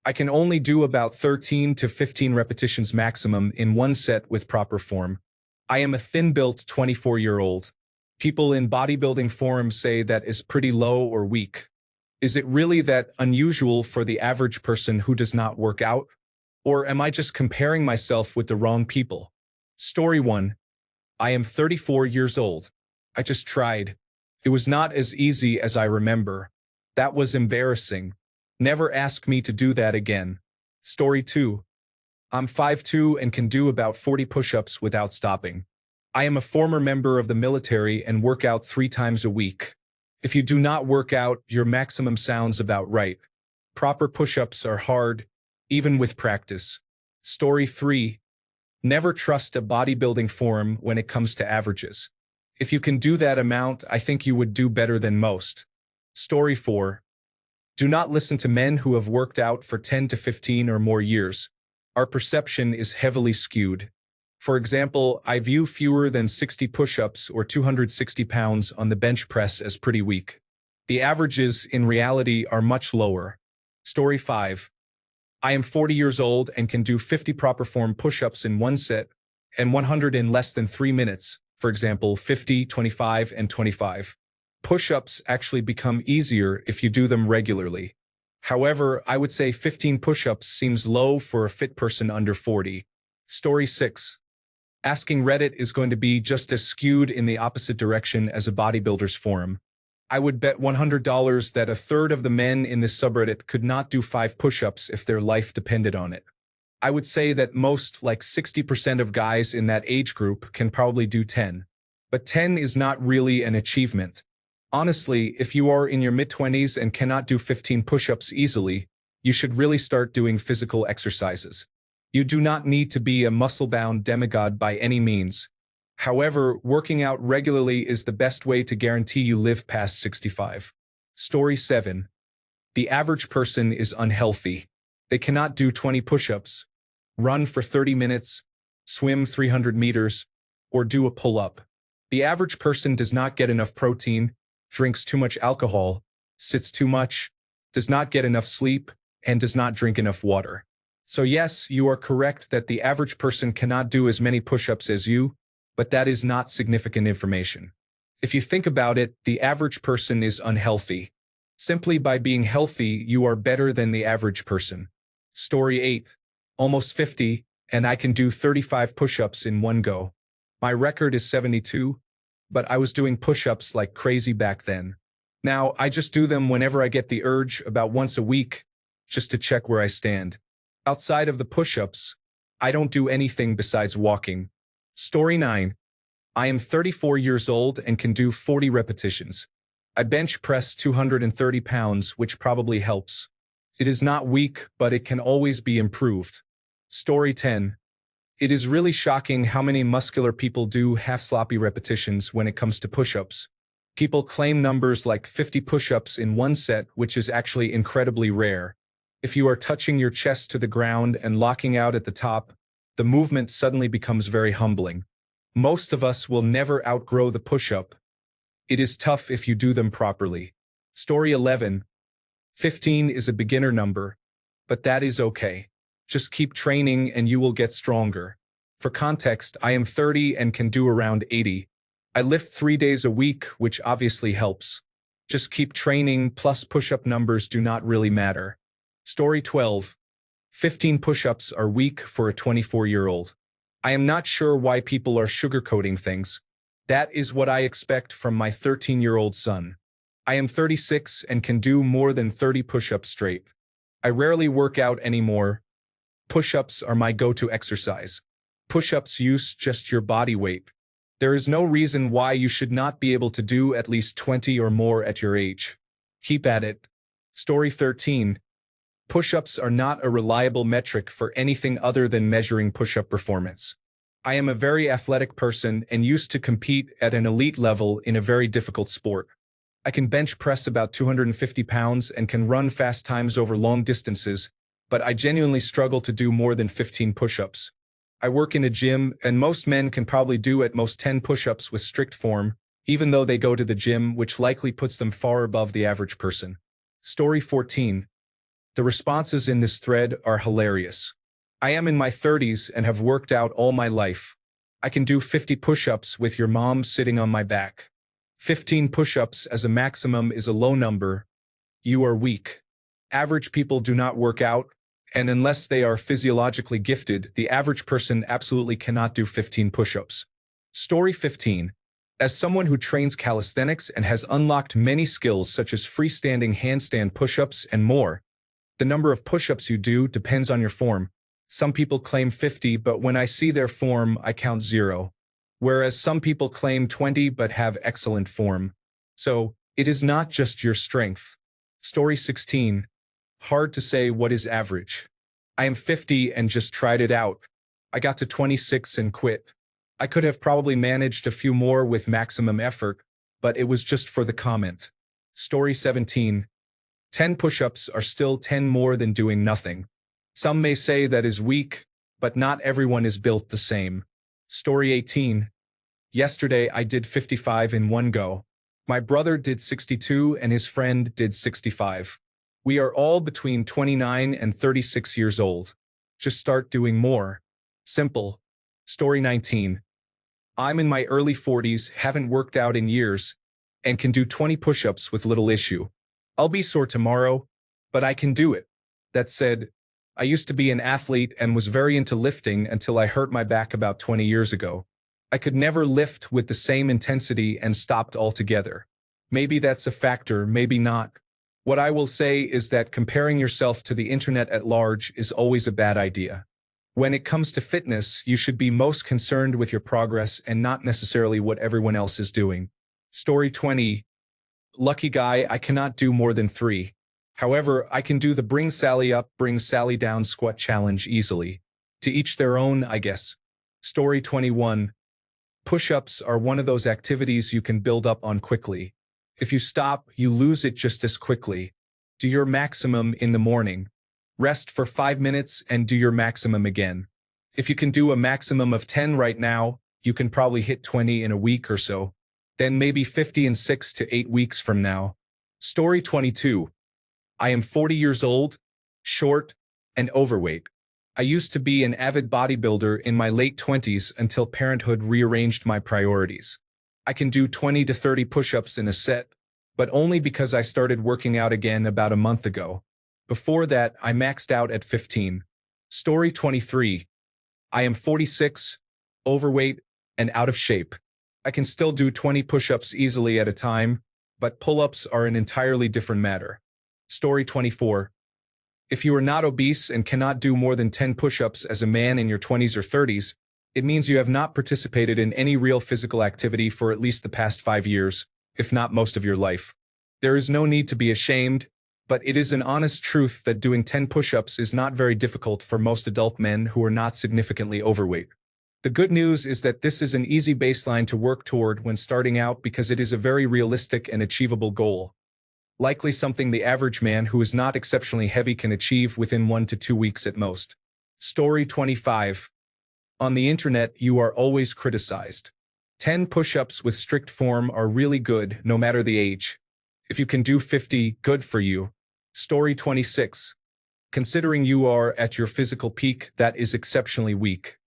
I can only do about 13 to 15 repetitions maximum in one set with proper form. I am a thin-built 24-year-old. People in bodybuilding forums say that is pretty low or weak. Is it really that unusual for the average person who does not work out? Or am I just comparing myself with the wrong people? Story 1. I am 34 years old. I just tried. It was not as easy as I remember. That was embarrassing. Never ask me to do that again. Story 2. I'm 5'2" and can do about 40 push-ups without stopping. I am a former member of the military and work out 3 times a week. If you do not work out, your maximum sounds about right. Proper push-ups are hard, even with practice. Story 3. Never trust a bodybuilding forum when it comes to averages. If you can do that amount, I think you would do better than most. Story 4. Do not listen to men who have worked out for 10 to 15 or more years. Our perception is heavily skewed. For example, I view fewer than 60 push-ups or 260 pounds on the bench press as pretty weak. The averages, in reality, are much lower. Story 5. I am 40 years old and can do 50 proper form push-ups in one set and 100 in less than 3 minutes, for example, 50, 25, and 25. Push-ups actually become easier if you do them regularly. However, I would say 15 push-ups seems low for a fit person under 40. Story 6. Asking Reddit is going to be just as skewed in the opposite direction as a bodybuilder's forum. I would bet $100 that a third of the men in this subreddit could not do 5 push-ups if their life depended on it. I would say that most, like 60% of guys in that age group, can probably do 10. But 10 is not really an achievement. Honestly, if you are in your mid-20s and cannot do 15 push-ups easily, you should really start doing physical exercises. You do not need to be a muscle-bound demigod by any means. However, working out regularly is the best way to guarantee you live past 65. Story 7. The average person is unhealthy. They cannot do 20 push-ups, run for 30 minutes, swim 300 meters, or do a pull-up. The average person does not get enough protein, drinks too much alcohol, sits too much, does not get enough sleep, and does not drink enough water. So yes, you are correct that the average person cannot do as many push-ups as you, but that is not significant information. If you think about it, the average person is unhealthy. Simply by being healthy, you are better than the average person. Story 8. Almost 50, and I can do 35 push-ups in one go. My record is 72, but I was doing push-ups like crazy back then. Now, I just do them whenever I get the urge, about once a week, just to check where I stand. Outside of the push-ups, I don't do anything besides walking. Story 9. I am 34 years old and can do 40 repetitions. I bench press 230 pounds, which probably helps. It is not weak, but it can always be improved. Story 10. It is really shocking how many muscular people do half-sloppy repetitions when it comes to push-ups. People claim numbers like 50 push-ups in one set, which is actually incredibly rare. If you are touching your chest to the ground and locking out at the top, the movement suddenly becomes very humbling. Most of us will never outgrow the push-up. It is tough if you do them properly. Story 11. 15 is a beginner number, but that is okay. Just keep training and you will get stronger. For context, I am 30 and can do around 80. I lift 3 days a week, which obviously helps. Just keep training, plus push-up numbers do not really matter. Story 12. 15 push-ups are weak for a 24-year-old. I am not sure why people are sugarcoating things. That is what I expect from my 13-year-old son. I am 36 and can do more than 30 push-ups straight. I rarely work out anymore. Push-ups are my go-to exercise. Push-ups use just your body weight. There is no reason why you should not be able to do at least 20 or more at your age. Keep at it. Story 13. Push-ups are not a reliable metric for anything other than measuring push-up performance. I am a very athletic person and used to compete at an elite level in a very difficult sport. I can bench press about 250 pounds and can run fast times over long distances, but I genuinely struggle to do more than 15 push-ups. I work in a gym, and most men can probably do at most 10 push-ups with strict form, even though they go to the gym, which likely puts them far above the average person. Story 14. The responses in this thread are hilarious. I am in my 30s and have worked out all my life. I can do 50 push-ups with your mom sitting on my back. 15 push-ups as a maximum is a low number. You are weak. Average people do not work out, and unless they are physiologically gifted, the average person absolutely cannot do 15 push-ups. Story 15. As someone who trains calisthenics and has unlocked many skills such as freestanding handstand push-ups and more, the number of push-ups you do depends on your form. Some people claim 50, but when I see their form, I count 0. Whereas some people claim 20 but have excellent form. So, it is not just your strength. Story 16. Hard to say what is average. I am 50 and just tried it out. I got to 26 and quit. I could have probably managed a few more with maximum effort, but it was just for the comment. Story 17. 10 push-ups are still 10 more than doing nothing. Some may say that is weak, but not everyone is built the same. Story 18. Yesterday I did 55 in one go. My brother did 62 and his friend did 65. We are all between 29 and 36 years old. Just start doing more. Simple. Story 19. I'm in my early 40s, haven't worked out in years, and can do 20 push-ups with little issue. I'll be sore tomorrow, but I can do it. That said, I used to be an athlete and was very into lifting until I hurt my back about 20 years ago. I could never lift with the same intensity and stopped altogether. Maybe that's a factor, maybe not. What I will say is that comparing yourself to the internet at large is always a bad idea. When it comes to fitness, you should be most concerned with your progress and not necessarily what everyone else is doing. Story 20. Lucky guy, I cannot do more than 3. However, I can do the bring Sally up, bring Sally down squat challenge easily. To each their own, I guess. Story 21. Push-ups are one of those activities you can build up on quickly. If you stop, you lose it just as quickly. Do your maximum in the morning. Rest for 5 minutes and do your maximum again. If you can do a maximum of 10 right now, you can probably hit 20 in a week or so. Then maybe 50 in 6 to 8 weeks from now. Story 22. I am 40 years old, short, and overweight. I used to be an avid bodybuilder in my late 20s until parenthood rearranged my priorities. I can do 20 to 30 push-ups in a set, but only because I started working out again about a month ago. Before that, I maxed out at 15. Story 23. I am 46, overweight, and out of shape. I can still do 20 push-ups easily at a time, but pull-ups are an entirely different matter. Story 24. If you are not obese and cannot do more than 10 push-ups as a man in your 20s or 30s, it means you have not participated in any real physical activity for at least the past 5 years, if not most of your life. There is no need to be ashamed, but it is an honest truth that doing 10 push-ups is not very difficult for most adult men who are not significantly overweight. The good news is that this is an easy baseline to work toward when starting out because it is a very realistic and achievable goal. Likely something the average man who is not exceptionally heavy can achieve within 1 to 2 weeks at most. Story 25. On the internet, you are always criticized. 10 push-ups with strict form are really good, no matter the age. If you can do 50, good for you. Story 26. Considering you are at your physical peak, that is exceptionally weak.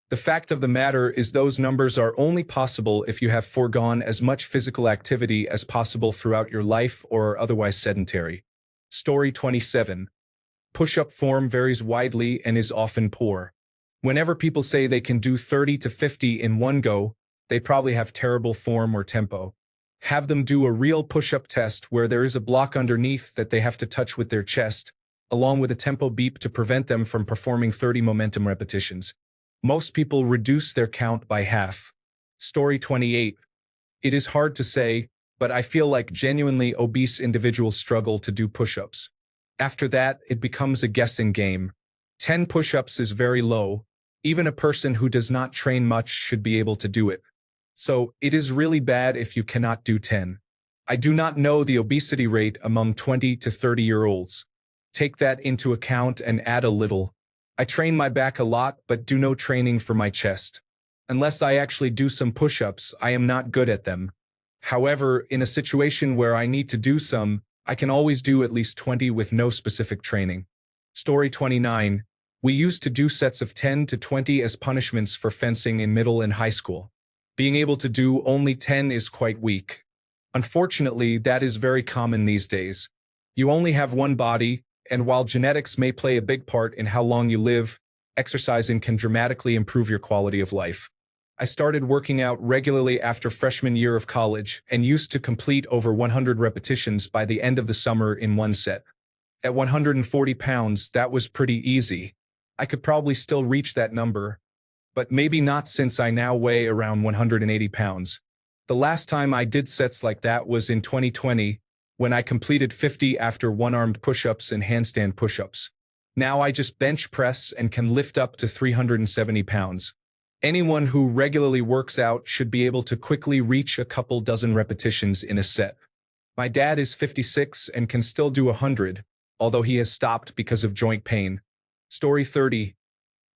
The fact of the matter is those numbers are only possible if you have foregone as much physical activity as possible throughout your life or are otherwise sedentary. Story 27. Push-up form varies widely and is often poor. Whenever people say they can do 30 to 50 in one go, they probably have terrible form or tempo. Have them do a real push-up test where there is a block underneath that they have to touch with their chest, along with a tempo beep to prevent them from performing 30 momentum repetitions. Most people reduce their count by half. Story 28. It is hard to say, but I feel like genuinely obese individuals struggle to do push-ups. After that, it becomes a guessing game. 10 push-ups is very low. Even a person who does not train much should be able to do it. So, it is really bad if you cannot do 10. I do not know the obesity rate among 20 to 30-year-olds. Take that into account and add a little. I train my back a lot but do no training for my chest. Unless I actually do some push-ups, I am not good at them. However, in a situation where I need to do some, I can always do at least 20 with no specific training. Story 29. We used to do sets of 10 to 20 as punishments for fencing in middle and high school. Being able to do only 10 is quite weak. Unfortunately, that is very common these days. You only have one body, and while genetics may play a big part in how long you live, exercising can dramatically improve your quality of life. I started working out regularly after freshman year of college and used to complete over 100 repetitions by the end of the summer in one set. At 140 pounds, that was pretty easy. I could probably still reach that number, but maybe not since I now weigh around 180 pounds. The last time I did sets like that was in 2020, when I completed 50 after one-armed push-ups and handstand push-ups. Now I just bench press and can lift up to 370 pounds. Anyone who regularly works out should be able to quickly reach a couple dozen repetitions in a set. My dad is 56 and can still do 100, although he has stopped because of joint pain. Story 30.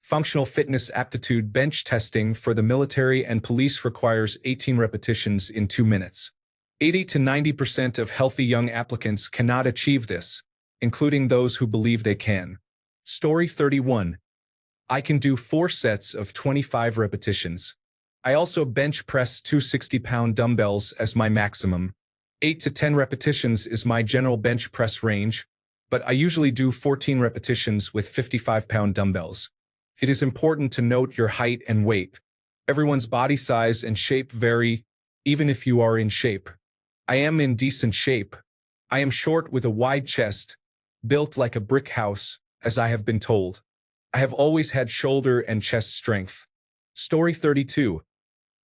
Functional fitness aptitude bench testing for the military and police requires 18 repetitions in 2 minutes. 80 to 90% of healthy young applicants cannot achieve this, including those who believe they can. Story 31. I can do 4 sets of 25 repetitions. I also bench press 260-pound dumbbells as my maximum. 8 to 10 repetitions is my general bench press range, but I usually do 14 repetitions with 55-pound dumbbells. It is important to note your height and weight. Everyone's body size and shape vary, even if you are in shape. I am in decent shape. I am short with a wide chest, built like a brick house, as I have been told. I have always had shoulder and chest strength. Story 32.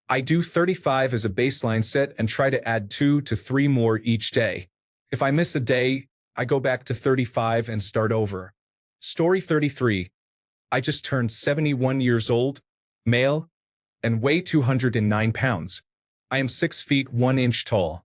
I do 35 as a baseline set and try to add 2 to 3 more each day. If I miss a day, I go back to 35 and start over. Story 33. I just turned 71 years old, male, and weigh 209 pounds. I am 6 feet 1 inch tall.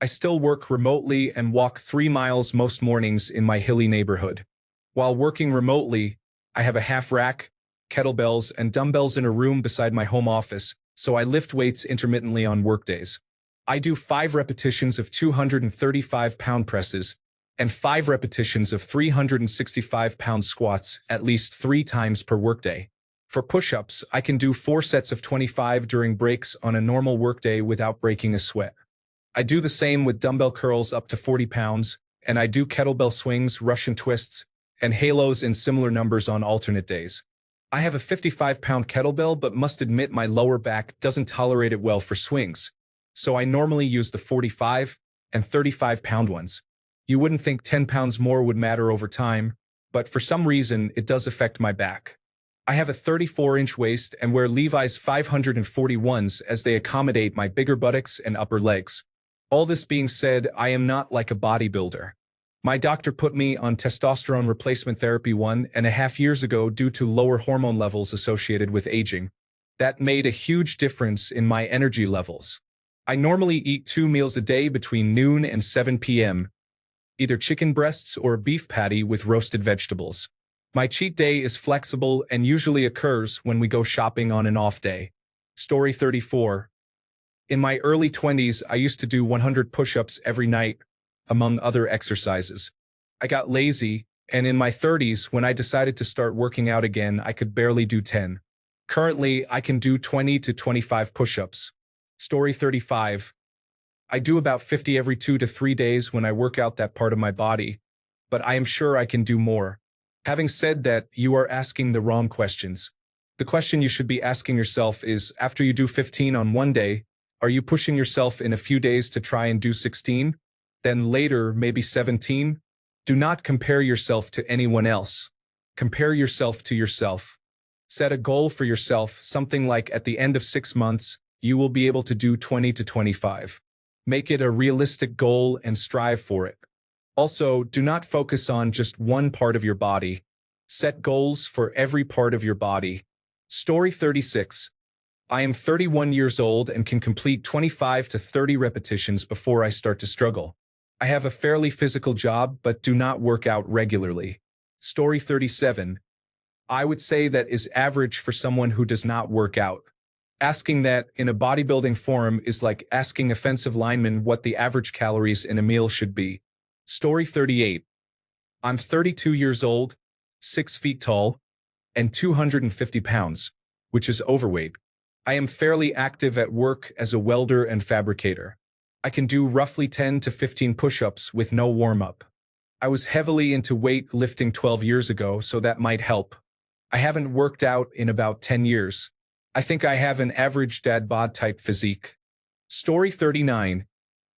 I still work remotely and walk 3 miles most mornings in my hilly neighborhood. While working remotely, I have a half rack, kettlebells, and dumbbells in a room beside my home office, so I lift weights intermittently on workdays. I do 5 repetitions of 235-pound presses and 5 repetitions of 365-pound squats at least 3 times per workday. For push-ups, I can do 4 sets of 25 during breaks on a normal workday without breaking a sweat. I do the same with dumbbell curls up to 40 pounds, and I do kettlebell swings, Russian twists, and halos in similar numbers on alternate days. I have a 55-pound kettlebell but must admit my lower back doesn't tolerate it well for swings, so I normally use the 45 and 35-pound ones. You wouldn't think 10 pounds more would matter over time, but for some reason it does affect my back. I have a 34-inch waist and wear Levi's 541s as they accommodate my bigger buttocks and upper legs. All this being said, I am not like a bodybuilder. My doctor put me on testosterone replacement therapy 1.5 years ago due to lower hormone levels associated with aging. That made a huge difference in my energy levels. I normally eat 2 meals a day between noon and 7 p.m., either chicken breasts or a beef patty with roasted vegetables. My cheat day is flexible and usually occurs when we go shopping on an off day. Story 34. In my early 20s, I used to do 100 push-ups every night, among other exercises. I got lazy, and in my 30s, when I decided to start working out again, I could barely do 10. Currently, I can do 20 to 25 push-ups. Story 35. I do about 50 every 2 to 3 days when I work out that part of my body, but I am sure I can do more. Having said that, you are asking the wrong questions. The question you should be asking yourself is, after you do 15 on one day, are you pushing yourself in a few days to try and do 16? Then later, maybe 17? Do not compare yourself to anyone else. Compare yourself to yourself. Set a goal for yourself, something like at the end of 6 months, you will be able to do 20 to 25. Make it a realistic goal and strive for it. Also, do not focus on just one part of your body. Set goals for every part of your body. Story 36. I am 31 years old and can complete 25 to 30 repetitions before I start to struggle. I have a fairly physical job but do not work out regularly. Story 37. I would say that is average for someone who does not work out. Asking that in a bodybuilding forum is like asking offensive linemen what the average calories in a meal should be. Story 38. I'm 32 years old, 6 feet tall, and 250 pounds, which is overweight. I am fairly active at work as a welder and fabricator. I can do roughly 10 to 15 push-ups with no warm-up. I was heavily into weight lifting 12 years ago, so that might help. I haven't worked out in about 10 years. I think I have an average dad bod type physique. Story 39.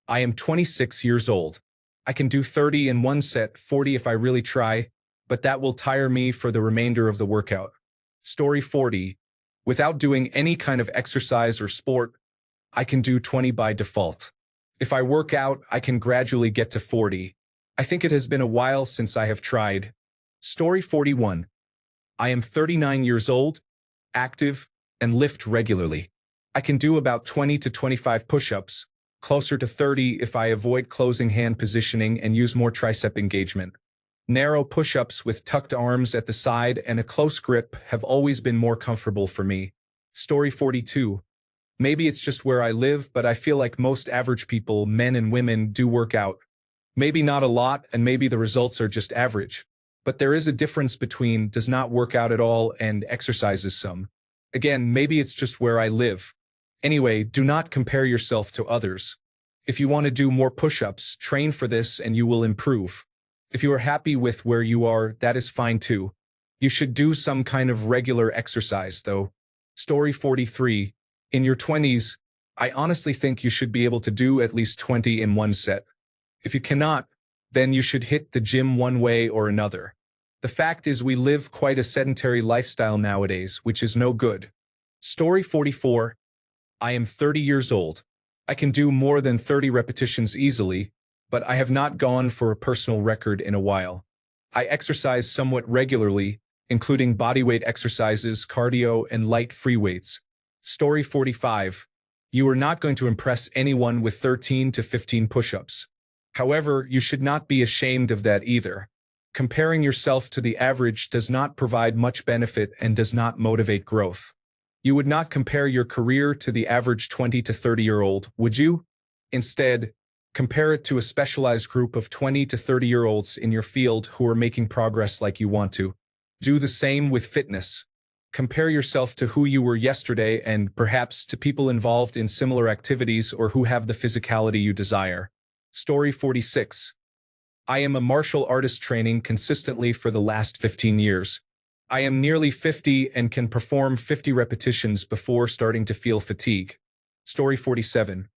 I am 26 years old. I can do 30 in one set, 40 if I really try, but that will tire me for the remainder of the workout. Story 40. Without doing any kind of exercise or sport, I can do 20 by default. If I work out, I can gradually get to 40. I think it has been a while since I have tried. Story 41. I am 39 years old, active, and lift regularly. I can do about 20 to 25 push-ups, closer to 30 if I avoid closing hand positioning and use more tricep engagement. Narrow push-ups with tucked arms at the side and a close grip have always been more comfortable for me. Story 42. Maybe it's just where I live, but I feel like most average people, men and women, do work out. Maybe not a lot, and maybe the results are just average. But there is a difference between does not work out at all and exercises some. Again, maybe it's just where I live. Anyway, do not compare yourself to others. If you want to do more push-ups, train for this and you will improve. If you are happy with where you are, that is fine too. You should do some kind of regular exercise though. Story 43. In your 20s, I honestly think you should be able to do at least 20 in one set. If you cannot, then you should hit the gym one way or another. The fact is we live quite a sedentary lifestyle nowadays, which is no good. Story 44. I am 30 years old. I can do more than 30 repetitions easily, but I have not gone for a personal record in a while. I exercise somewhat regularly, including bodyweight exercises, cardio, and light free weights. Story 45. You are not going to impress anyone with 13 to 15 push-ups. However, you should not be ashamed of that either. Comparing yourself to the average does not provide much benefit and does not motivate growth. You would not compare your career to the average 20 to 30-year-old, would you? Instead, compare it to a specialized group of 20 to 30-year-olds in your field who are making progress like you want to. Do the same with fitness. Compare yourself to who you were yesterday and perhaps to people involved in similar activities or who have the physicality you desire. Story 46. I am a martial artist training consistently for the last 15 years. I am nearly 50 and can perform 50 repetitions before starting to feel fatigue. Story 47.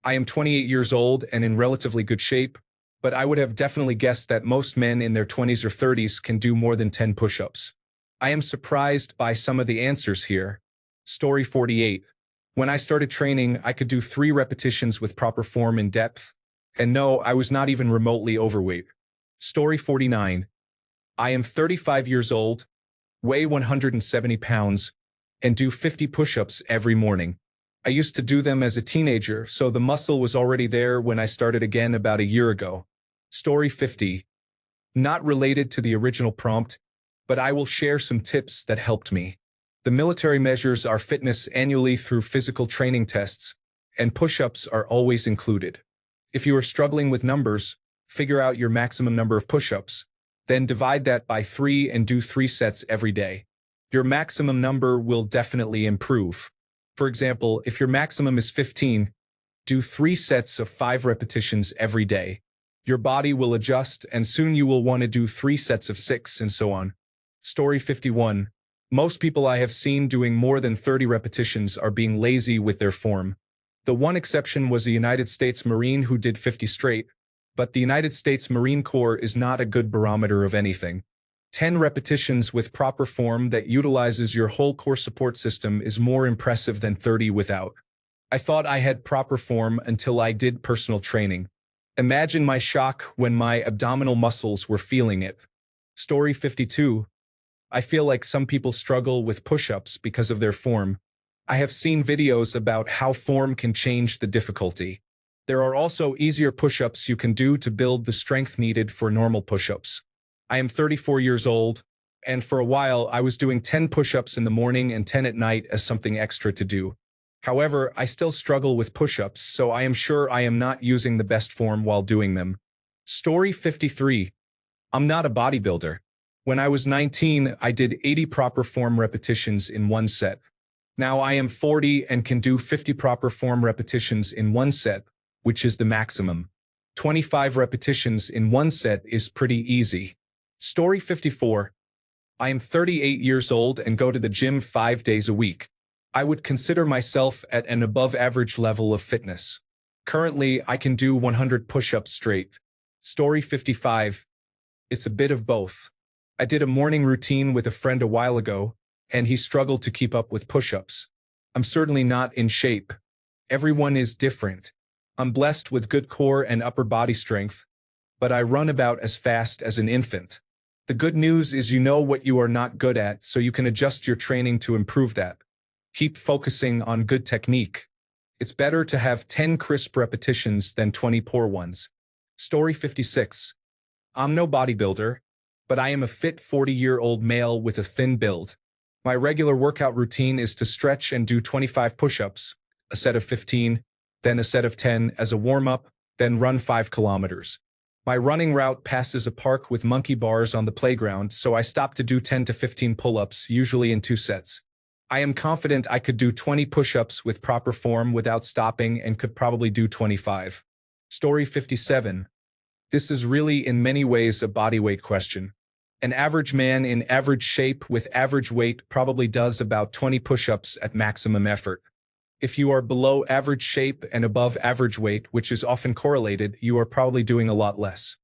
I am 28 years old and in relatively good shape, but I would have definitely guessed that most men in their 20s or 30s can do more than 10 push-ups. I am surprised by some of the answers here. Story 48. When I started training, I could do 3 repetitions with proper form and depth. And no, I was not even remotely overweight. Story 49. I am 35 years old, weigh 170 pounds, and do 50 push-ups every morning. I used to do them as a teenager, so the muscle was already there when I started again about a year ago. Story 50. Not related to the original prompt, but I will share some tips that helped me. The military measures our fitness annually through physical training tests, and push-ups are always included. If you are struggling with numbers, figure out your maximum number of push-ups, then divide that by 3 and do 3 sets every day. Your maximum number will definitely improve. For example, if your maximum is 15, do 3 sets of 5 repetitions every day. Your body will adjust and soon you will want to do 3 sets of 6 and so on. Story 51. Most people I have seen doing more than 30 repetitions are being lazy with their form. The one exception was a United States Marine who did 50 straight, but the United States Marine Corps is not a good barometer of anything. 10 repetitions with proper form that utilizes your whole core support system is more impressive than 30 without. I thought I had proper form until I did personal training. Imagine my shock when my abdominal muscles were feeling it. Story 52. I feel like some people struggle with push-ups because of their form. I have seen videos about how form can change the difficulty. There are also easier push-ups you can do to build the strength needed for normal push-ups. I am 34 years old, and for a while I was doing 10 push-ups in the morning and 10 at night as something extra to do. However, I still struggle with push-ups, so I am sure I am not using the best form while doing them. Story 53. I'm not a bodybuilder. When I was 19, I did 80 proper form repetitions in one set. Now I am 40 and can do 50 proper form repetitions in one set, which is the maximum. 25 repetitions in one set is pretty easy. Story 54. I am 38 years old and go to the gym 5 days a week. I would consider myself at an above-average level of fitness. Currently, I can do 100 push-ups straight. Story 55. It's a bit of both. I did a morning routine with a friend a while ago, and he struggled to keep up with push-ups. I'm certainly not in shape. Everyone is different. I'm blessed with good core and upper body strength, but I run about as fast as an infant. The good news is you know what you are not good at, so you can adjust your training to improve that. Keep focusing on good technique. It's better to have 10 crisp repetitions than 20 poor ones. Story 56. I'm no bodybuilder, but I am a fit 40-year-old male with a thin build. My regular workout routine is to stretch and do 25 push-ups, a set of 15, then a set of 10 as a warm-up, then run 5 kilometers. My running route passes a park with monkey bars on the playground, so I stop to do 10 to 15 pull-ups, usually in 2 sets. I am confident I could do 20 push-ups with proper form without stopping and could probably do 25. Story 57. This is really in many ways a bodyweight question. An average man in average shape with average weight probably does about 20 push-ups at maximum effort. If you are below average shape and above average weight, which is often correlated, you are probably doing a lot less.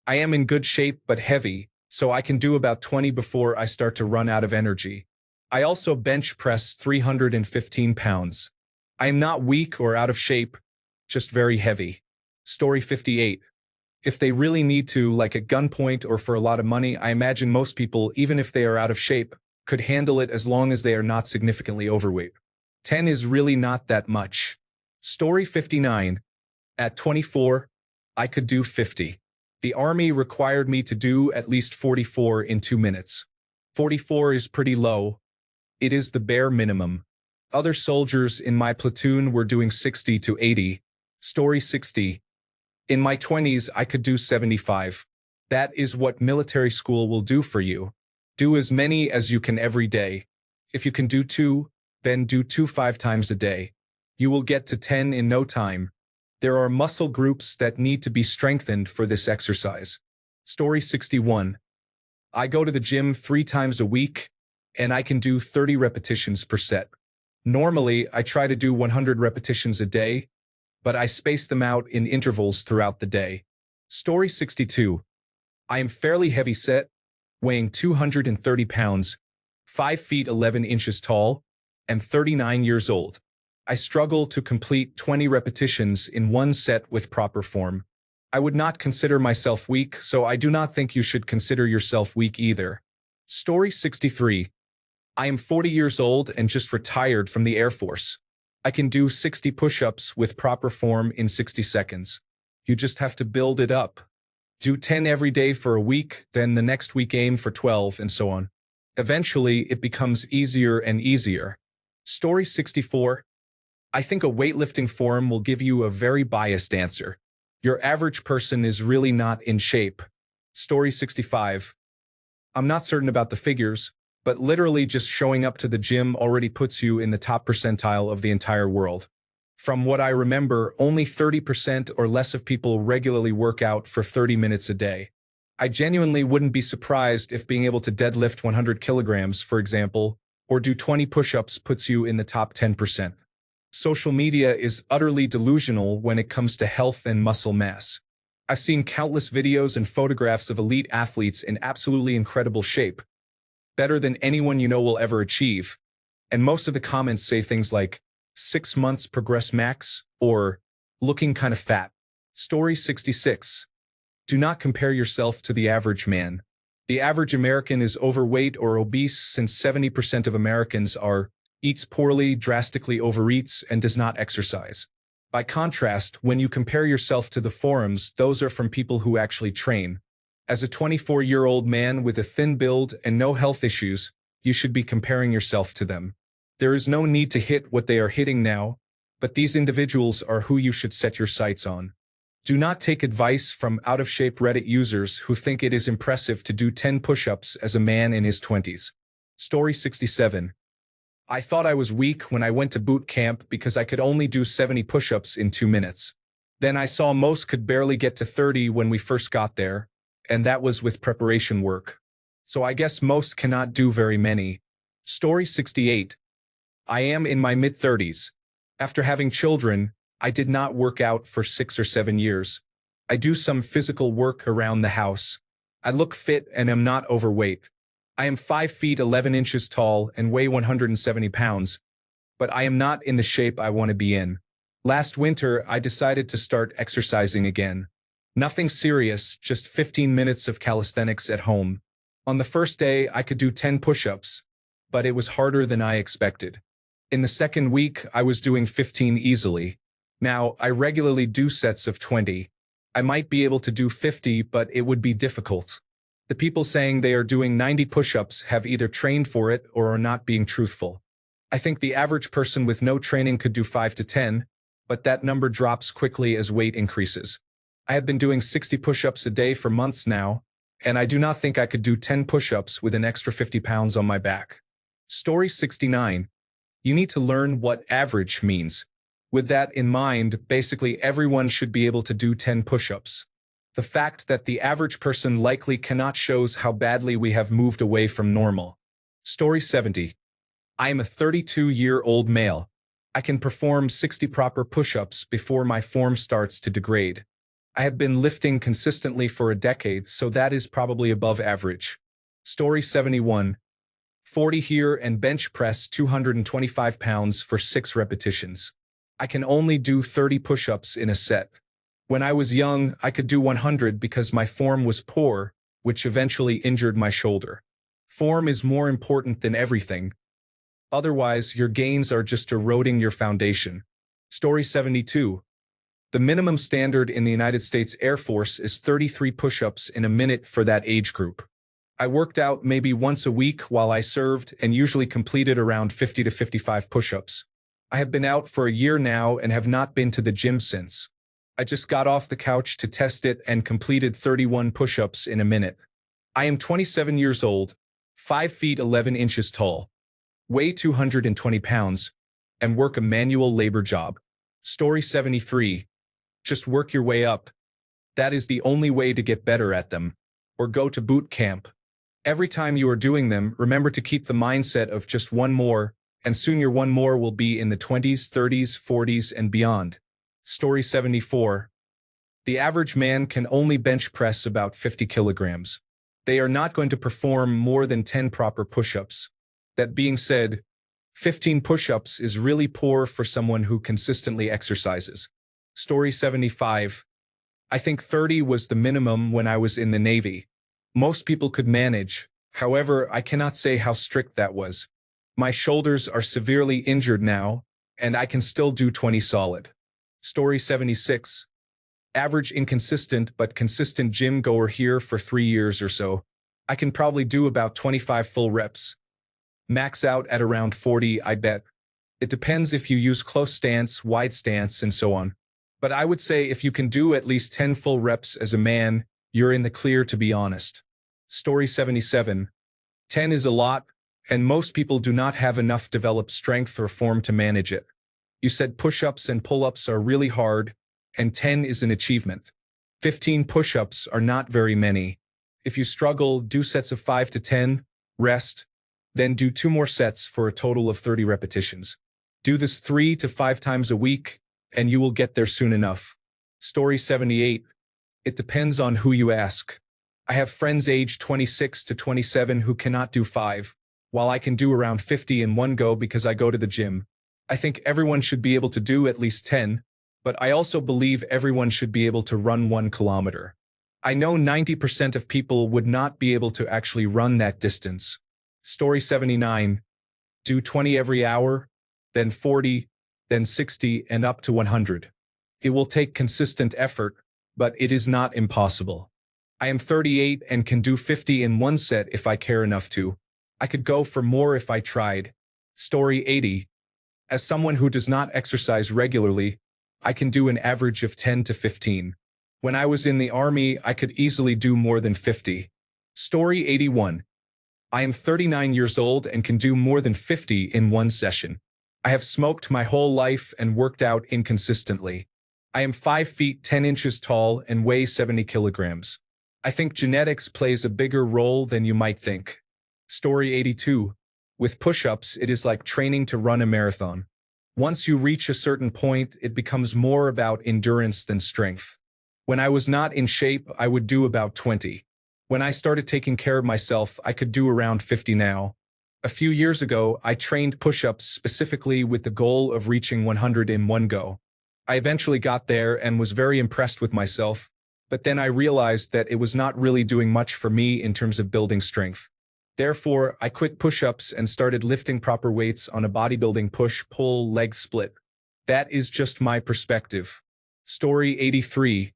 I am in good shape but heavy, so I can do about 20 before I start to run out of energy. I also bench press 315 pounds. I am not weak or out of shape, just very heavy. Story 58. If they really need to, like at gunpoint or for a lot of money, I imagine most people, even if they are out of shape, could handle it as long as they are not significantly overweight. 10 is really not that much. Story 59. At 24, I could do 50. The army required me to do at least 44 in 2 minutes. 44 is pretty low. It is the bare minimum. Other soldiers in my platoon were doing 60 to 80. Story 60. In my 20s, I could do 75. That is what military school will do for you. Do as many as you can every day. If you can do 2, then do 2 5 times a day. You will get to 10 in no time. There are muscle groups that need to be strengthened for this exercise. Story 61. I go to the gym 3 times a week, and I can do 30 repetitions per set. Normally, I try to do 100 repetitions a day, but I space them out in intervals throughout the day. Story 62. I am fairly heavy set, weighing 230 pounds, 5 feet 11 inches tall, and 39 years old. I struggle to complete 20 repetitions in one set with proper form. I would not consider myself weak, so I do not think you should consider yourself weak either. Story 63. I am 40 years old and just retired from the Air Force. I can do 60 push-ups with proper form in 60 seconds. You just have to build it up. Do 10 every day for a week, then the next week aim for 12, and so on. Eventually, it becomes easier and easier. Story 64. I think a weightlifting forum will give you a very biased answer. Your average person is really not in shape. Story 65. I'm not certain about the figures, but literally just showing up to the gym already puts you in the top percentile of the entire world. From what I remember, only 30% or less of people regularly work out for 30 minutes a day. I genuinely wouldn't be surprised if being able to deadlift 100 kilograms, for example, or do 20 push-ups puts you in the top 10%. Social media is utterly delusional when it comes to health and muscle mass. I've seen countless videos and photographs of elite athletes in absolutely incredible shape, better than anyone you know will ever achieve, and most of the comments say things like, 6 months progress max, or looking kind of fat. Story 66. Do not compare yourself to the average man. The average American is overweight or obese since 70% of Americans eats poorly, drastically overeats, and does not exercise. By contrast, when you compare yourself to the forums, those are from people who actually train. As a 24-year-old man with a thin build and no health issues, you should be comparing yourself to them. There is no need to hit what they are hitting now, but these individuals are who you should set your sights on. Do not take advice from out-of-shape Reddit users who think it is impressive to do 10 push-ups as a man in his 20s. Story 67. I thought I was weak when I went to boot camp because I could only do 70 push-ups in 2 minutes. Then I saw most could barely get to 30 when we first got there, and that was with preparation work. So I guess most cannot do very many. Story 68. I am in my mid-30s. After having children, I did not work out for 6 or 7 years. I do some physical work around the house. I look fit and am not overweight. I am 5 feet 11 inches tall and weigh 170 pounds, but I am not in the shape I want to be in. Last winter, I decided to start exercising again. Nothing serious, just 15 minutes of calisthenics at home. On the first day, I could do 10 push-ups, but it was harder than I expected. In the second week, I was doing 15 easily. Now, I regularly do sets of 20. I might be able to do 50, but it would be difficult. The people saying they are doing 90 push-ups have either trained for it or are not being truthful. I think the average person with no training could do 5 to 10, but that number drops quickly as weight increases. I have been doing 60 push-ups a day for months now, and I do not think I could do 10 push-ups with an extra 50 pounds on my back. Story 69. You need to learn what average means. With that in mind, basically everyone should be able to do 10 push-ups. The fact that the average person likely cannot shows how badly we have moved away from normal. Story 70. I am a 32-year-old male. I can perform 60 proper push-ups before my form starts to degrade. I have been lifting consistently for a decade, so that is probably above average. Story 71. 40 here and bench press 225 pounds for 6 repetitions. I can only do 30 push-ups in a set. When I was young, I could do 100 because my form was poor, which eventually injured my shoulder. Form is more important than everything. Otherwise, your gains are just eroding your foundation. Story 72. The minimum standard in the United States Air Force is 33 push-ups in a minute for that age group. I worked out maybe once a week while I served and usually completed around 50 to 55 push-ups. I have been out for a year now and have not been to the gym since. I just got off the couch to test it and completed 31 push-ups in a minute. I am 27 years old, 5 feet 11 inches tall, weigh 220 pounds, and work a manual labor job. Story 73. Just work your way up. That is the only way to get better at them. Or go to boot camp. Every time you are doing them, remember to keep the mindset of just one more, and soon your one more will be in the 20s, 30s, 40s, and beyond. Story 74. The average man can only bench press about 50 kilograms. They are not going to perform more than 10 proper push-ups. That being said, 15 push-ups is really poor for someone who consistently exercises. Story 75. I think 30 was the minimum when I was in the Navy. Most people could manage. However, I cannot say how strict that was. My shoulders are severely injured now, and I can still do 20 solid. Story 76. Average inconsistent but consistent gym goer here for 3 years or so. I can probably do about 25 full reps. Max out at around 40, I bet. It depends if you use close stance, wide stance, and so on. But I would say if you can do at least 10 full reps as a man, you're in the clear, to be honest. Story 77. 10 is a lot, and most people do not have enough developed strength or form to manage it. You said push-ups and pull-ups are really hard, and 10 is an achievement. 15 push-ups are not very many. If you struggle, do sets of 5 to 10, rest, then do 2 more sets for a total of 30 repetitions. Do this 3 to 5 times a week, and you will get there soon enough. Story 78. It depends on who you ask. I have friends aged 26 to 27 who cannot do 5, while I can do around 50 in one go because I go to the gym. I think everyone should be able to do at least 10, but I also believe everyone should be able to run 1 kilometer. I know 90% of people would not be able to actually run that distance. Story 79. Do 20 every hour, then 40, then 60, and up to 100. It will take consistent effort, but it is not impossible. I am 38 and can do 50 in one set if I care enough to. I could go for more if I tried. Story 80. As someone who does not exercise regularly, I can do an average of 10 to 15. When I was in the army, I could easily do more than 50. Story 81. I am 39 years old and can do more than 50 in one session. I have smoked my whole life and worked out inconsistently. I am 5 feet 10 inches tall and weigh 70 kilograms. I think genetics plays a bigger role than you might think. Story 82. With push-ups, it is like training to run a marathon. Once you reach a certain point, it becomes more about endurance than strength. When I was not in shape, I would do about 20. When I started taking care of myself, I could do around 50 now. A few years ago, I trained push-ups specifically with the goal of reaching 100 in one go. I eventually got there and was very impressed with myself, but then I realized that it was not really doing much for me in terms of building strength. Therefore, I quit push-ups and started lifting proper weights on a bodybuilding push-pull leg split. That is just my perspective. Story 83.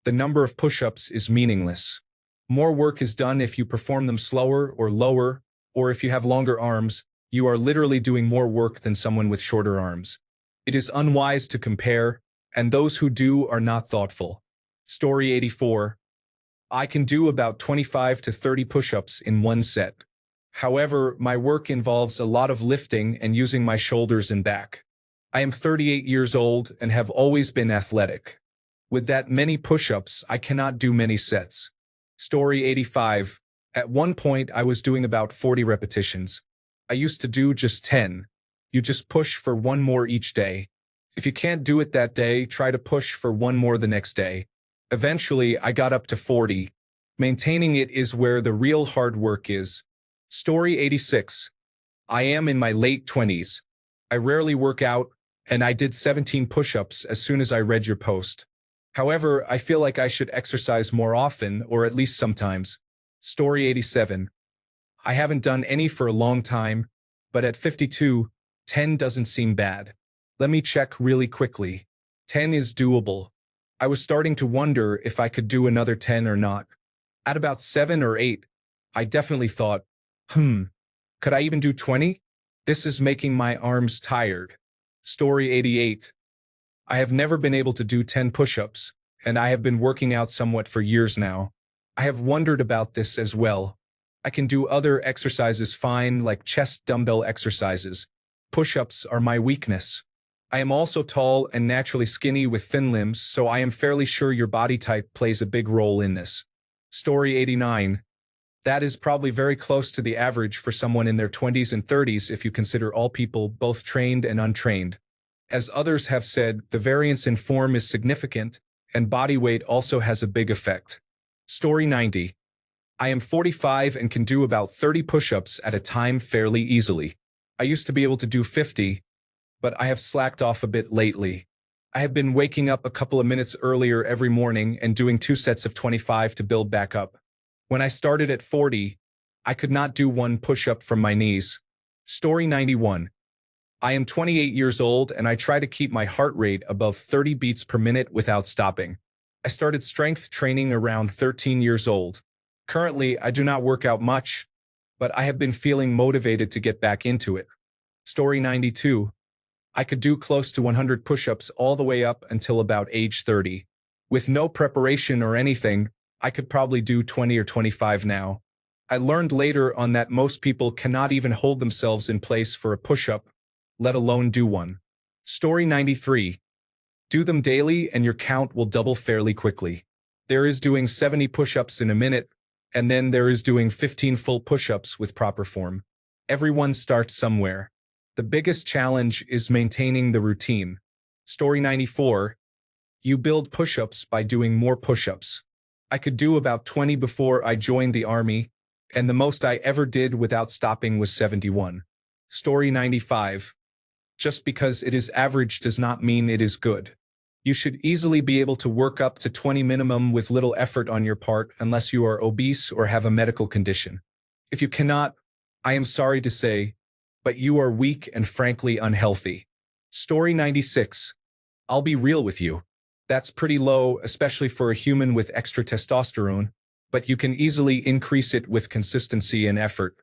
The number of push-ups is meaningless. More work is done if you perform them slower or lower, or if you have longer arms, you are literally doing more work than someone with shorter arms. It is unwise to compare, and those who do are not thoughtful. Story 84. I can do about 25 to 30 push-ups in one set. However, my work involves a lot of lifting and using my shoulders and back. I am 38 years old and have always been athletic. With that many push-ups, I cannot do many sets. Story 85. At one point, I was doing about 40 repetitions. I used to do just 10. You just push for one more each day. If you can't do it that day, try to push for one more the next day. Eventually, I got up to 40. Maintaining it is where the real hard work is. Story 86. I am in my late 20s. I rarely work out, and I did 17 push-ups as soon as I read your post. However, I feel like I should exercise more often, or at least sometimes. Story 87. I haven't done any for a long time, but at 52, 10 doesn't seem bad. Let me check really quickly. 10 is doable. I was starting to wonder if I could do another 10 or not. At about 7 or 8, I definitely thought, could I even do 20? This is making my arms tired. Story 88. I have never been able to do 10 push-ups, and I have been working out somewhat for years now. I have wondered about this as well. I can do other exercises fine, like chest dumbbell exercises. Push-ups are my weakness. I am also tall and naturally skinny with thin limbs, so I am fairly sure your body type plays a big role in this. Story 89. That is probably very close to the average for someone in their 20s and 30s if you consider all people, both trained and untrained. As others have said, the variance in form is significant, and body weight also has a big effect. Story 90. I am 45 and can do about 30 push-ups at a time fairly easily. I used to be able to do 50, but I have slacked off a bit lately. I have been waking up a couple of minutes earlier every morning and doing 2 sets of 25 to build back up. When I started at 40, I could not do one push-up from my knees. Story 91. I am 28 years old and I try to keep my heart rate above 30 beats per minute without stopping. I started strength training around 13 years old. Currently, I do not work out much, but I have been feeling motivated to get back into it. Story 92. I could do close to 100 push-ups all the way up until about age 30. With no preparation or anything, I could probably do 20 or 25 now. I learned later on that most people cannot even hold themselves in place for a push-up, let alone do one. Story 93. Do them daily and your count will double fairly quickly. There is doing 70 push-ups in a minute, and then there is doing 15 full push-ups with proper form. Everyone starts somewhere. The biggest challenge is maintaining the routine. Story 94. You build push-ups by doing more push-ups. I could do about 20 before I joined the army, and the most I ever did without stopping was 71. Story 95. Just because it is average does not mean it is good. You should easily be able to work up to 20 minimum with little effort on your part unless you are obese or have a medical condition. If you cannot, I am sorry to say, but you are weak and frankly unhealthy. Story 96. I'll be real with you. That's pretty low, especially for a human with extra testosterone, but you can easily increase it with consistency and effort.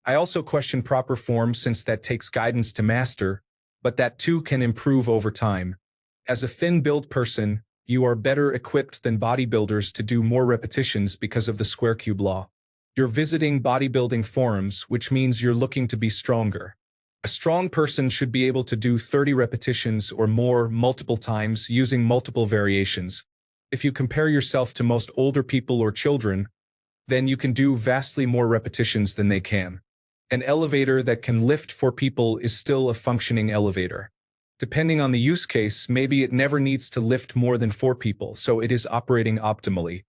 I also question proper form since that takes guidance to master, but that too can improve over time. As a thin-built person, You are better equipped than bodybuilders to do more repetitions because of the square cube law. You're visiting bodybuilding forums, which means you're looking to be stronger. A strong person should be able to do 30 repetitions or more multiple times using multiple variations. If you compare yourself to most older people or children, then you can do vastly more repetitions than they can. An elevator that can lift 4 people is still a functioning elevator. Depending on the use case, maybe it never needs to lift more than 4 people, so it is operating optimally.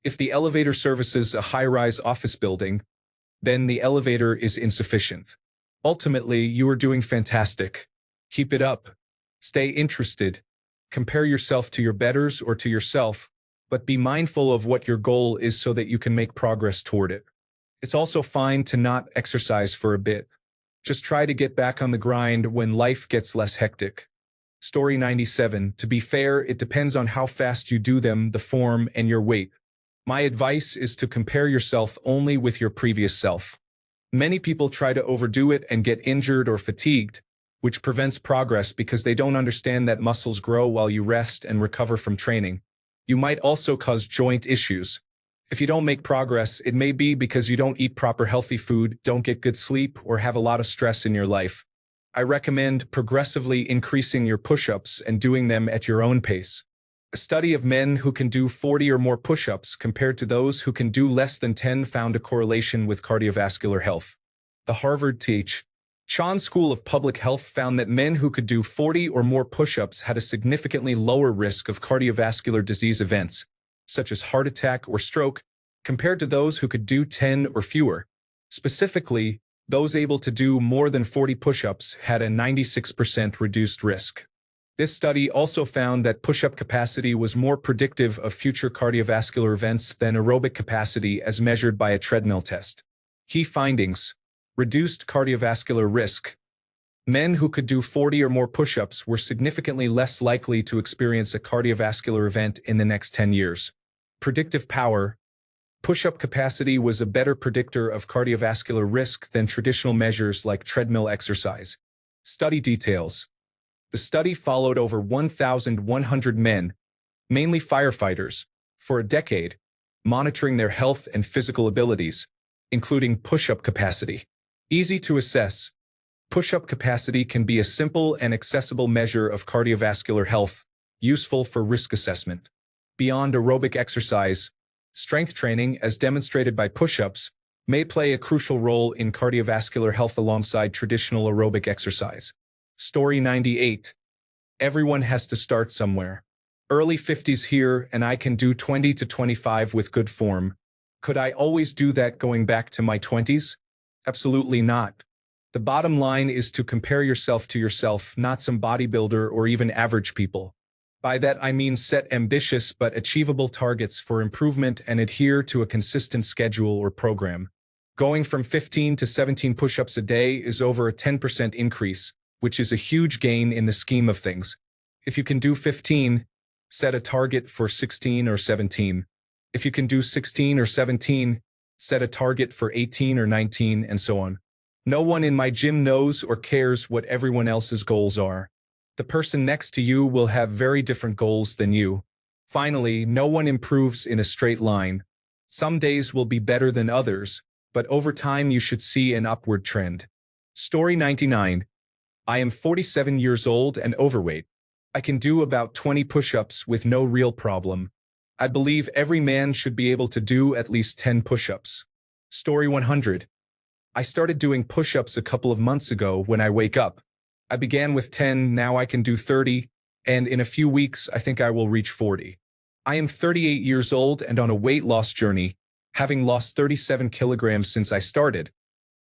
If the elevator services a high-rise office building, then the elevator is insufficient. Ultimately, you are doing fantastic. Keep it up. Stay interested. Compare yourself to your betters or to yourself, but be mindful of what your goal is so that you can make progress toward it. It's also fine to not exercise for a bit. Just try to get back on the grind when life gets less hectic. Story 97. To be fair, it depends on how fast you do them, the form, and your weight. My advice is to compare yourself only with your previous self. Many people try to overdo it and get injured or fatigued, which prevents progress because they don't understand that muscles grow while you rest and recover from training. You might also cause joint issues. If you don't make progress, it may be because you don't eat proper healthy food, don't get good sleep, or have a lot of stress in your life. I recommend progressively increasing your push-ups and doing them at your own pace. A study of men who can do 40 or more push-ups compared to those who can do less than 10 found a correlation with cardiovascular health. The Harvard T.H. Chan School of Public Health found that men who could do 40 or more push-ups had a significantly lower risk of cardiovascular disease events, such as heart attack or stroke, compared to those who could do 10 or fewer. Specifically, those able to do more than 40 push-ups had a 96% reduced risk. This study also found that push-up capacity was more predictive of future cardiovascular events than aerobic capacity as measured by a treadmill test. Key findings: reduced cardiovascular risk. Men who could do 40 or more push-ups were significantly less likely to experience a cardiovascular event in the next 10 years. Predictive power. Push-up capacity was a better predictor of cardiovascular risk than traditional measures like treadmill exercise. Study details. The study followed over 1,100 men, mainly firefighters, for a decade, monitoring their health and physical abilities, including push-up capacity. Easy to assess. Push-up capacity can be a simple and accessible measure of cardiovascular health, useful for risk assessment. Beyond aerobic exercise, strength training, as demonstrated by push-ups, may play a crucial role in cardiovascular health alongside traditional aerobic exercise. Story 98. Everyone has to start somewhere. Early 50s here, and I can do 20 to 25 with good form. Could I always do that going back to my 20s? Absolutely not. The bottom line is to compare yourself to yourself, not some bodybuilder or even average people. By that I mean set ambitious but achievable targets for improvement and adhere to a consistent schedule or program. Going from 15 to 17 push-ups a day is over a 10% increase, which is a huge gain in the scheme of things. If you can do 15, set a target for 16 or 17. If you can do 16 or 17, set a target for 18 or 19, and so on. No one in my gym knows or cares what everyone else's goals are. The person next to you will have very different goals than you. Finally, no one improves in a straight line. Some days will be better than others, but over time you should see an upward trend. Story 99. I am 47 years old and overweight. I can do about 20 push-ups with no real problem. I believe every man should be able to do at least 10 push-ups. Story 100. I started doing push-ups a couple of months ago when I wake up. I began with 10, now I can do 30, and in a few weeks I think I will reach 40. I am 38 years old and on a weight loss journey, having lost 37 kilograms since I started,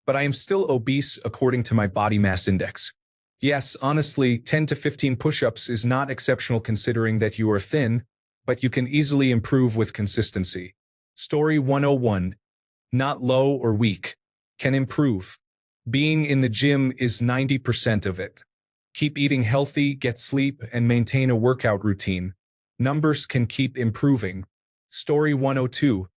but I am still obese according to my body mass index. Yes, honestly, 10 to 15 push-ups is not exceptional considering that you are thin, but you can easily improve with consistency. Story 101. Not low or weak. Can improve. Being in the gym is 90% of it. Keep eating healthy, get sleep, and maintain a workout routine. Numbers can keep improving. Story 102.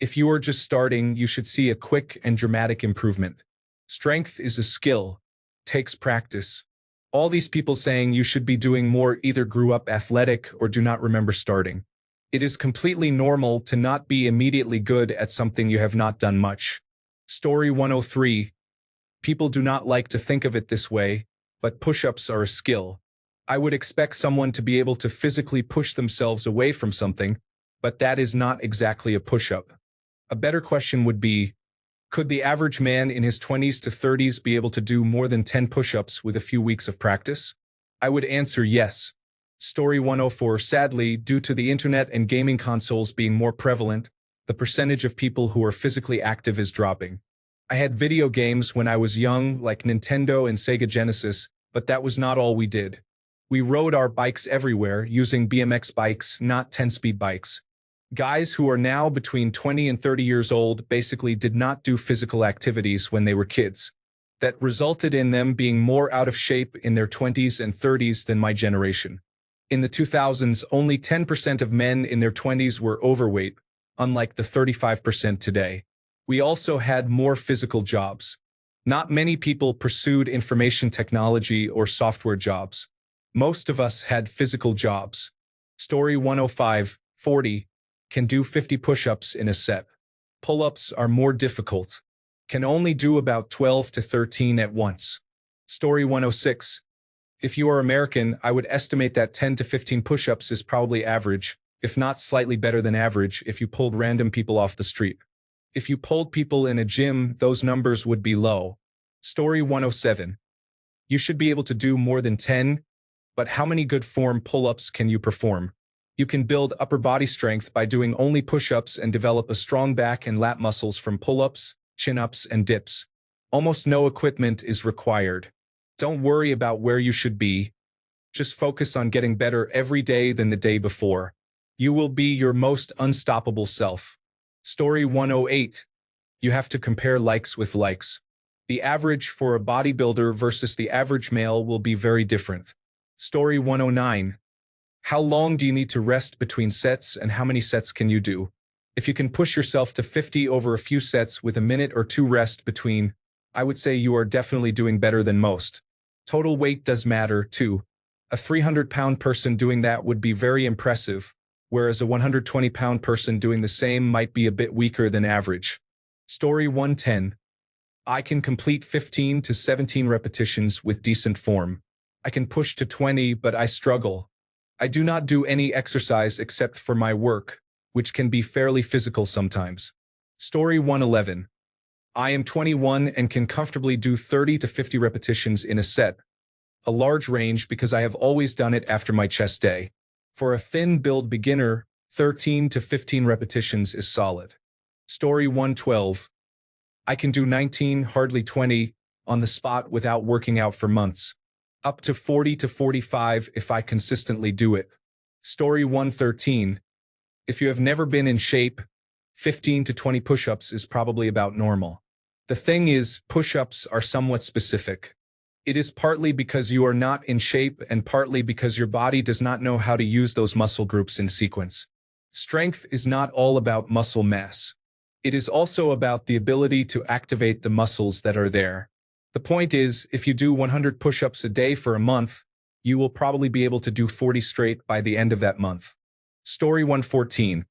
If you are just starting, you should see a quick and dramatic improvement. Strength is a skill. Takes practice. All these people saying you should be doing more either grew up athletic or do not remember starting. It is completely normal to not be immediately good at something you have not done much. Story 103. People do not like to think of it this way, but push-ups are a skill. I would expect someone to be able to physically push themselves away from something, but that is not exactly a push-up. A better question would be, could the average man in his 20s to 30s be able to do more than 10 push-ups with a few weeks of practice? I would answer yes. Story 104. Sadly, due to the internet and gaming consoles being more prevalent, the percentage of people who are physically active is dropping. I had video games when I was young, like Nintendo and Sega Genesis, but that was not all we did. We rode our bikes everywhere using BMX bikes, not 10-speed bikes. Guys who are now between 20 and 30 years old basically did not do physical activities when they were kids. That resulted in them being more out of shape in their 20s and 30s than my generation. In the 2000s, only 10% of men in their 20s were overweight, unlike the 35% today. We also had more physical jobs. Not many people pursued information technology or software jobs. Most of us had physical jobs. Story 105. 40. Can do 50 push-ups in a set. Pull-ups are more difficult. Can only do about 12 to 13 at once. Story 106. If you are American, I would estimate that 10 to 15 push-ups is probably average, if not slightly better than average if you pulled random people off the street. If you pulled people in a gym, those numbers would be low. Story 107. You should be able to do more than 10, but how many good form pull-ups can you perform? You can build upper body strength by doing only push-ups and develop a strong back and lat muscles from pull-ups, chin-ups, and dips. Almost no equipment is required. Don't worry about where you should be. Just focus on getting better every day than the day before. You will be your most unstoppable self. Story 108. You have to compare likes with likes. The average for a bodybuilder versus the average male will be very different. Story 109. How long do you need to rest between sets and how many sets can you do? If you can push yourself to 50 over a few sets with a minute or two rest between, I would say you are definitely doing better than most. Total weight does matter, too. A 300-pound person doing that would be very impressive, whereas a 120-pound person doing the same might be a bit weaker than average. Story 110. I can complete 15 to 17 repetitions with decent form. I can push to 20, but I struggle. I do not do any exercise except for my work, which can be fairly physical sometimes. Story 111. I am 21 and can comfortably do 30 to 50 repetitions in a set. A large range because I have always done it after my chest day. For a thin-build beginner, 13 to 15 repetitions is solid. Story 112. I can do 19, hardly 20, on the spot without working out for months. Up to 40 to 45 if I consistently do it. Story 113. If you have never been in shape, 15 to 20 push-ups is probably about normal. The thing is, push-ups are somewhat specific. It is partly because you are not in shape and partly because your body does not know how to use those muscle groups in sequence. Strength is not all about muscle mass. It is also about the ability to activate the muscles that are there. The point is, if you do 100 push-ups a day for a month, you will probably be able to do 40 straight by the end of that month. Story 114.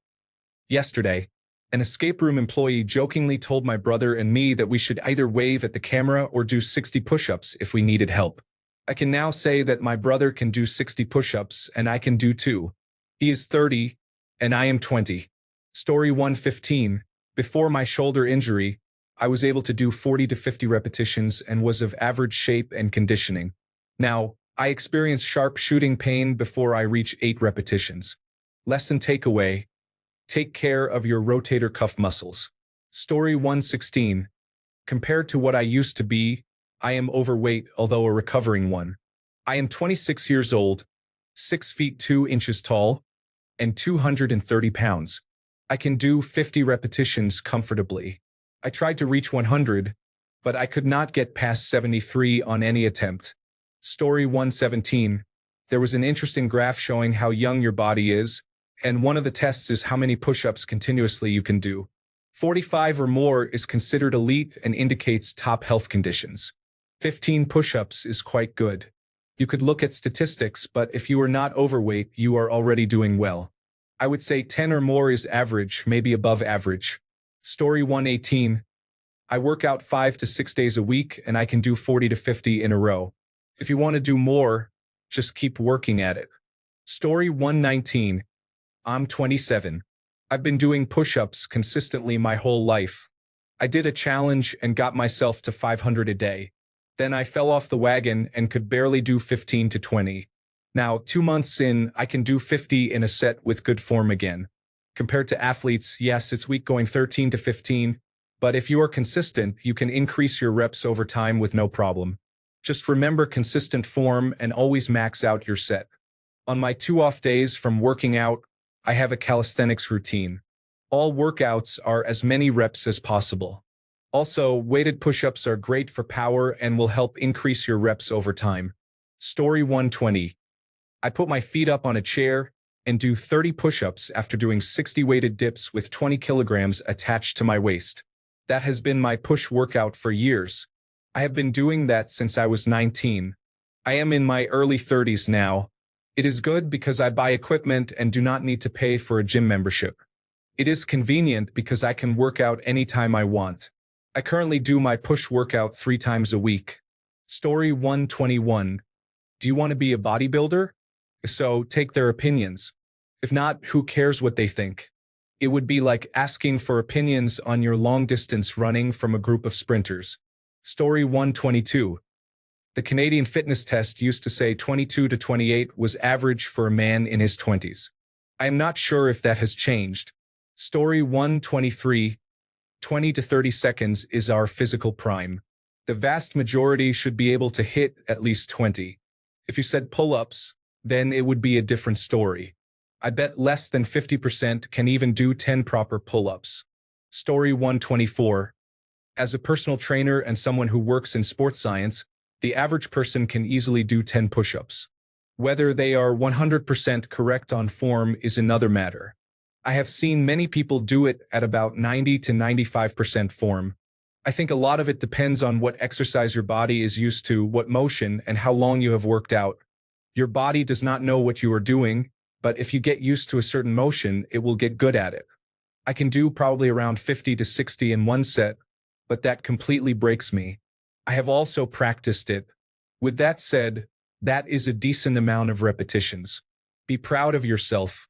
Yesterday, an escape room employee jokingly told my brother and me that we should either wave at the camera or do 60 push-ups if we needed help. I can now say that my brother can do 60 push-ups and I can do too. He is 30 and I am 20. Story 115. Before my shoulder injury, I was able to do 40 to 50 repetitions and was of average shape and conditioning. Now, I experience sharp shooting pain before I reach 8 repetitions. Lesson takeaway: take care of your rotator cuff muscles. Story 116. Compared to what I used to be, I am overweight, although a recovering one. I am 26 years old, 6 feet 2 inches tall, and 230 pounds. I can do 50 repetitions comfortably. I tried to reach 100, but I could not get past 73 on any attempt. Story 117. There was an interesting graph showing how young your body is, and one of the tests is how many push-ups continuously you can do. 45 or more is considered elite and indicates top health conditions. 15 push-ups is quite good. You could look at statistics, but if you are not overweight, you are already doing well. I would say 10 or more is average, maybe above average. Story 118. I work out 5 to 6 days a week and I can do 40 to 50 in a row. If you want to do more, just keep working at it. Story 119. I'm 27. I've been doing push-ups consistently my whole life. I did a challenge and got myself to 500 a day. Then I fell off the wagon and could barely do 15 to 20. Now, 2 months in, I can do 50 in a set with good form again. Compared to athletes, yes, it's weak going 13 to 15, but if you are consistent, you can increase your reps over time with no problem. Just remember consistent form and always max out your set. On my 2 off days from working out, I have a calisthenics routine. All workouts are as many reps as possible. Also, weighted push-ups are great for power and will help increase your reps over time. Story 120. I put my feet up on a chair and do 30 push-ups after doing 60 weighted dips with 20 kilograms attached to my waist. That has been my push workout for years. I have been doing that since I was 19. I am in my early 30s now. It is good because I buy equipment and do not need to pay for a gym membership. It is convenient because I can work out anytime I want. I currently do my push workout 3 times a week. Story 121. Do you want to be a bodybuilder? If so, take their opinions. If not, who cares what they think? It would be like asking for opinions on your long-distance running from a group of sprinters. Story 122. The Canadian fitness test used to say 22 to 28 was average for a man in his 20s. I am not sure if that has changed. Story 123. 20 to 30 seconds is our physical prime. The vast majority should be able to hit at least 20. If you said pull-ups, then it would be a different story. I bet less than 50% can even do 10 proper pull-ups. Story 124. As a personal trainer and someone who works in sports science, the average person can easily do 10 push-ups. Whether they are 100% correct on form is another matter. I have seen many people do it at about 90 to 95% form. I think a lot of it depends on what exercise your body is used to, what motion, and how long you have worked out. Your body does not know what you are doing, but if you get used to a certain motion, it will get good at it. I can do probably around 50 to 60 in one set, but that completely breaks me. I have also practiced it. With that said, that is a decent amount of repetitions. Be proud of yourself.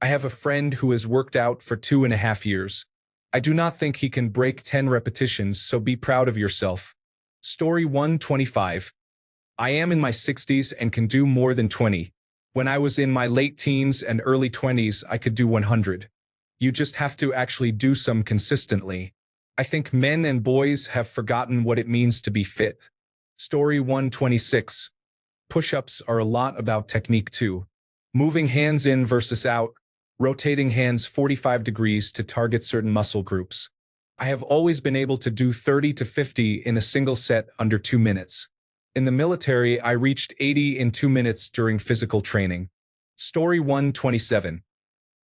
I have a friend who has worked out for 2.5 years. I do not think he can break 10 repetitions, so be proud of yourself. Story 125. I am in my 60s and can do more than 20. When I was in my late teens and early 20s, I could do 100. You just have to actually do some consistently. I think men and boys have forgotten what it means to be fit. Story 126. Push-ups are a lot about technique too. Moving hands in versus out, rotating hands 45 degrees to target certain muscle groups. I have always been able to do 30 to 50 in a single set under 2 minutes. In the military, I reached 80 in 2 minutes during physical training. Story 127.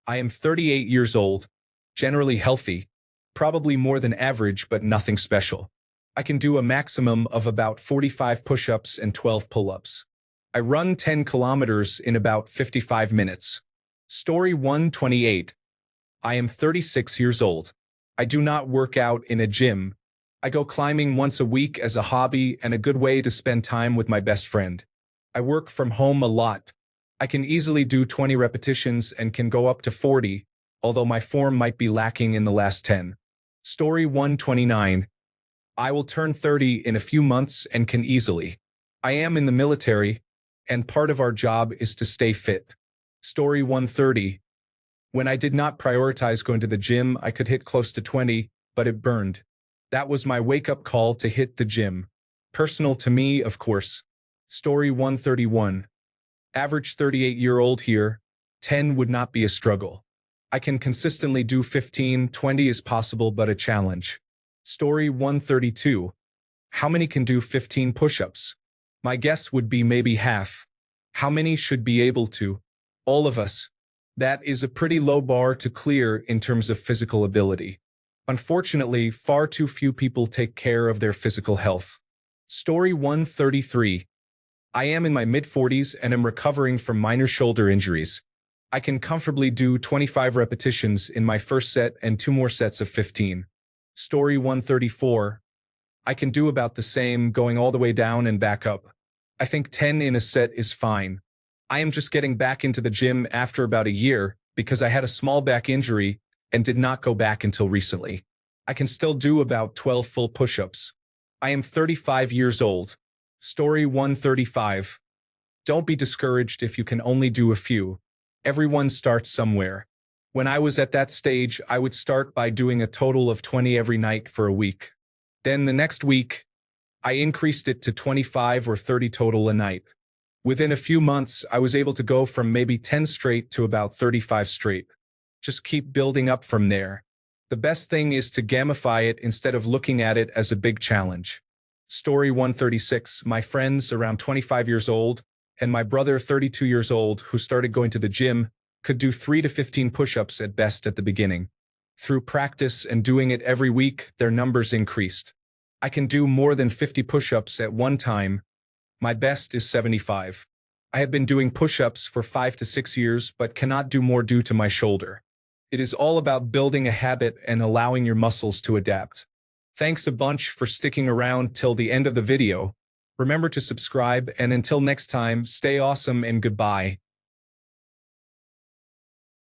I am 38 years old, generally healthy, probably more than average but nothing special. I can do a maximum of about 45 push-ups and 12 pull-ups. I run 10 kilometers in about 55 minutes. Story 128. I am 36 years old. I do not work out in a gym. I go climbing once a week as a hobby and a good way to spend time with my best friend. I work from home a lot. I can easily do 20 repetitions and can go up to 40, although my form might be lacking in the last 10. Story 129. I will turn 30 in a few months and can easily. I am in the military, and part of our job is to stay fit. Story 130. When I did not prioritize going to the gym, I could hit close to 20, but it burned. That was my wake-up call to hit the gym. Personal to me, of course. Story 131. Average 38-year-old here. 10 would not be a struggle. I can consistently do 15, 20 is possible but a challenge. Story 132. How many can do 15 push-ups? My guess would be maybe half. How many should be able to? All of us. That is a pretty low bar to clear in terms of physical ability. Unfortunately, far too few people take care of their physical health. Story 133. I am in my mid-40s and am recovering from minor shoulder injuries. I can comfortably do 25 repetitions in my first set and 2 more sets of 15. Story 134. I can do about the same, going all the way down and back up. I think 10 in a set is fine. I am just getting back into the gym after about a year because I had a small back injury and did not go back until recently. I can still do about 12 full push-ups. I am 35 years old. Story 135. Don't be discouraged if you can only do a few. Everyone starts somewhere. When I was at that stage, I would start by doing a total of 20 every night for a week. Then the next week, I increased it to 25 or 30 total a night. Within a few months, I was able to go from maybe 10 straight to about 35 straight. Just keep building up from there. The best thing is to gamify it instead of looking at it as a big challenge. Story 136. My friends around 25 years old and my brother 32 years old who started going to the gym could do 3 to 15 push-ups at best at the beginning. Through practice and doing it every week, their numbers increased. I can do more than 50 push-ups at one time. My best is 75. I have been doing push-ups for 5 to 6 years but cannot do more due to my shoulder. It is all about building a habit and allowing your muscles to adapt. Thanks a bunch for sticking around till the end of the video. Remember to subscribe, and until next time, stay awesome and goodbye.